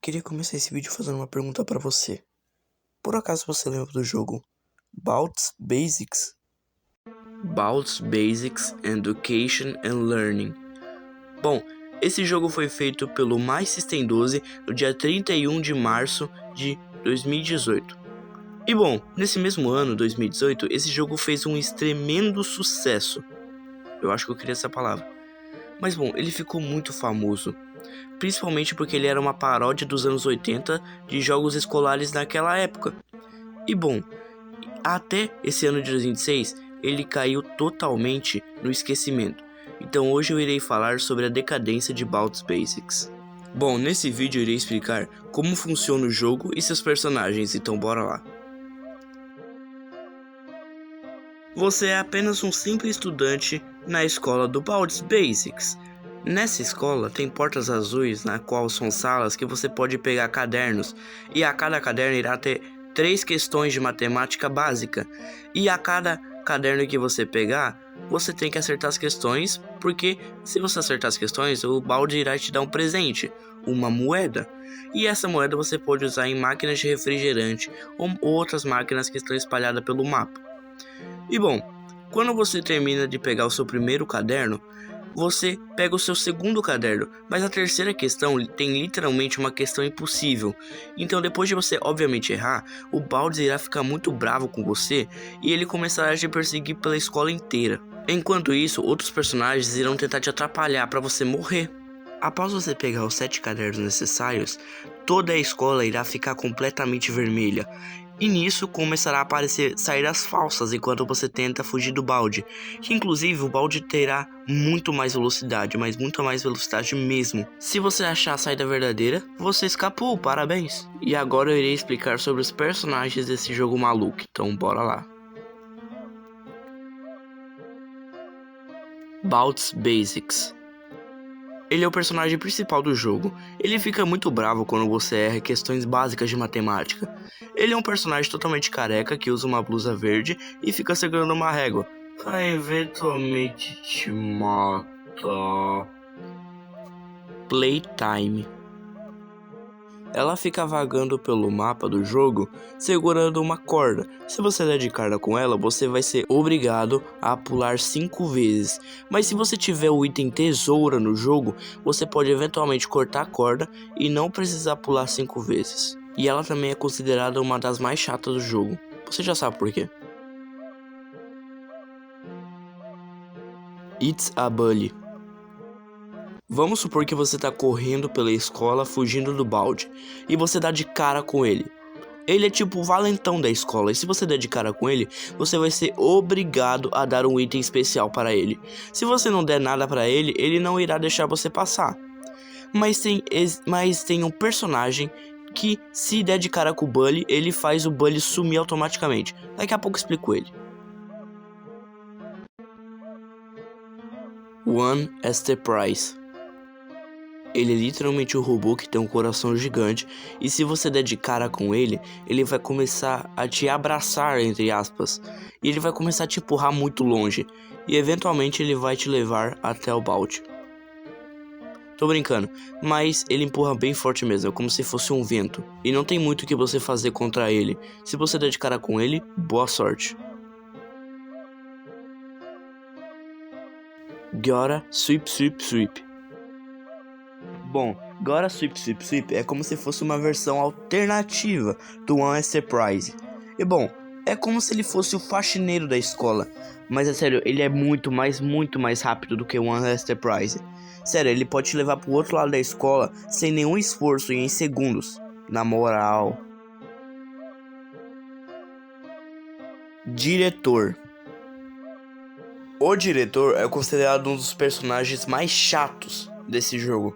Queria começar esse vídeo fazendo uma pergunta pra você. Por acaso você lembra do jogo Baldi's Basics? Baldi's Basics Education and Learning. Bom, esse jogo foi feito pelo My System 12 no dia 31 de março de 2018. E bom, nesse mesmo ano, 2018, esse jogo fez um tremendo sucesso. Eu acho que eu queria essa palavra. Mas bom, ele ficou muito famoso. Principalmente porque ele era uma paródia dos anos 80 de jogos escolares naquela época. E bom, até esse ano de 2006, ele caiu totalmente no esquecimento. Então hoje eu irei falar sobre a decadência de Baldi's Basics. Bom, nesse vídeo eu irei explicar como funciona o jogo e seus personagens, então bora lá. Você é apenas um simples estudante na escola do Baldi's Basics. Nessa escola tem portas azuis, na qual são salas que você pode pegar cadernos, e a cada caderno irá ter 3 questões de matemática básica, e a cada caderno que você pegar, você tem que acertar as questões, porque se você acertar as questões, o Baldi irá te dar um presente, uma moeda, e essa moeda você pode usar em máquinas de refrigerante ou outras máquinas que estão espalhadas pelo mapa. E bom, quando você termina de pegar o seu primeiro caderno, você pega o seu segundo caderno, mas a terceira questão tem literalmente uma questão impossível. Então depois de você obviamente errar, o Baldi irá ficar muito bravo com você e ele começará a te perseguir pela escola inteira. Enquanto isso, outros personagens irão tentar te atrapalhar para você morrer. Após você pegar os 7 cadernos necessários, toda a escola irá ficar completamente vermelha. E nisso começará a aparecer saídas falsas enquanto você tenta fugir do Baldi. Que inclusive o Baldi terá muito mais velocidade, mas muito mais velocidade mesmo. Se você achar a saída verdadeira, você escapou, parabéns! E agora eu irei explicar sobre os personagens desse jogo maluco, então bora lá. Baldi's Basics. Ele é o personagem principal do jogo. Ele fica muito bravo quando você erra questões básicas de matemática. Ele é um personagem totalmente careca que usa uma blusa verde e fica segurando uma régua. Vai eventualmente te matar. Playtime. Ela fica vagando pelo mapa do jogo segurando uma corda. Se você der de cara com ela, você vai ser obrigado a pular 5 vezes. Mas se você tiver o item tesoura no jogo, você pode eventualmente cortar a corda e não precisar pular 5 vezes. E ela também é considerada uma das mais chatas do jogo. Você já sabe por quê. It's a Bully. Vamos supor que você tá correndo pela escola fugindo do Baldi e você dá de cara com ele. Ele é tipo o valentão da escola e se você der de cara com ele, você vai ser obrigado a dar um item especial para ele. Se você não der nada para ele, ele não irá deixar você passar. Mas tem um personagem que se der de cara com o Bully, ele faz o Bully sumir automaticamente. Daqui a pouco eu explico ele. One Esther Price. Ele é literalmente um robô que tem um coração gigante e se você der de cara com ele, ele vai começar a te abraçar, entre aspas, e ele vai começar a te empurrar muito longe e eventualmente ele vai te levar até o Baldi. Tô brincando, mas ele empurra bem forte mesmo, é como se fosse um vento, e não tem muito o que você fazer contra ele. Se você der de cara com ele, boa sorte. Gora Sweep Sweep Sweep. Bom, Gora Sweep Sweep Sweep é como se fosse uma versão alternativa do One Esther Price. E bom, é como se ele fosse o faxineiro da escola. Mas é sério, ele é muito mais rápido do que o One Esther Price. Sério, ele pode te levar pro outro lado da escola sem nenhum esforço e em segundos. Na moral. Diretor. O diretor é considerado um dos personagens mais chatos desse jogo.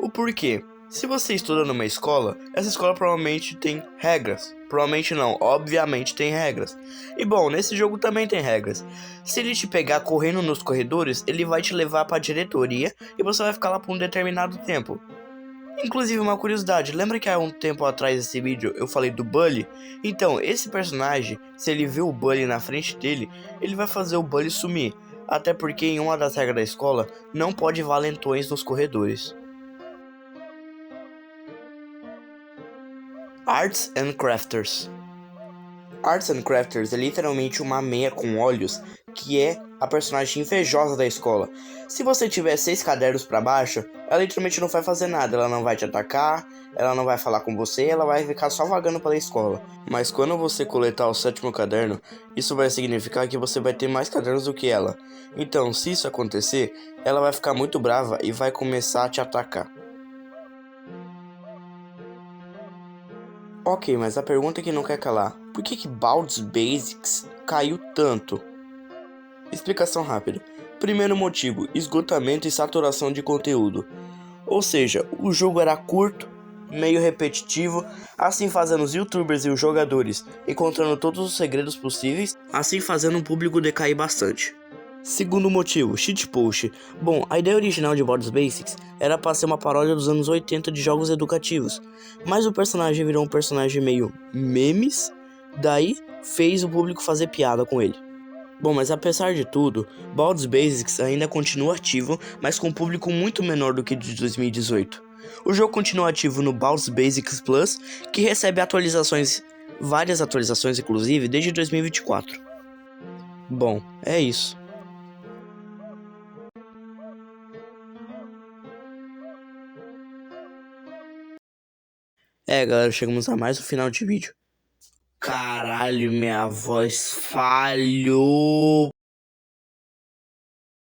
O porquê? Se você estuda numa escola, essa escola provavelmente tem regras. Provavelmente não, obviamente tem regras. E bom, nesse jogo também tem regras. Se ele te pegar correndo nos corredores, ele vai te levar pra diretoria e você vai ficar lá por um determinado tempo. Inclusive uma curiosidade, lembra que há um tempo atrás desse vídeo eu falei do Bully? Então, esse personagem, se ele vê o Bully na frente dele, ele vai fazer o Bully sumir. Até porque em uma das regras da escola, não pode valentões nos corredores. Arts and Crafters. Arts and Crafters é literalmente uma meia com olhos, que é a personagem invejosa da escola. Se você tiver 6 cadernos pra baixo, ela literalmente não vai fazer nada, ela não vai te atacar, ela não vai falar com você, ela vai ficar só vagando pela escola. Mas quando você coletar o 7º caderno, isso vai significar que você vai ter mais cadernos do que ela. Então, se isso acontecer, ela vai ficar muito brava e vai começar a te atacar. Ok, mas a pergunta que não quer calar: por que Baldur's Basics caiu tanto? Explicação rápida. Primeiro motivo: esgotamento e saturação de conteúdo. Ou seja, o jogo era curto, meio repetitivo, assim fazendo os youtubers e os jogadores encontrando todos os segredos possíveis, assim fazendo o público decair bastante. Segundo motivo, shitpost. Bom, a ideia original de Baldur's Basics era para ser uma paródia dos anos 80 de jogos educativos, mas o personagem virou um personagem meio memes, daí fez o público fazer piada com ele. Bom, mas apesar de tudo, Baldur's Basics ainda continua ativo, mas com um público muito menor do que de 2018. O jogo continua ativo no Baldur's Basics Plus, que recebe atualizações, várias atualizações inclusive, desde 2024. Bom, é isso. Galera, chegamos a mais um final de vídeo. Caralho, minha voz falhou.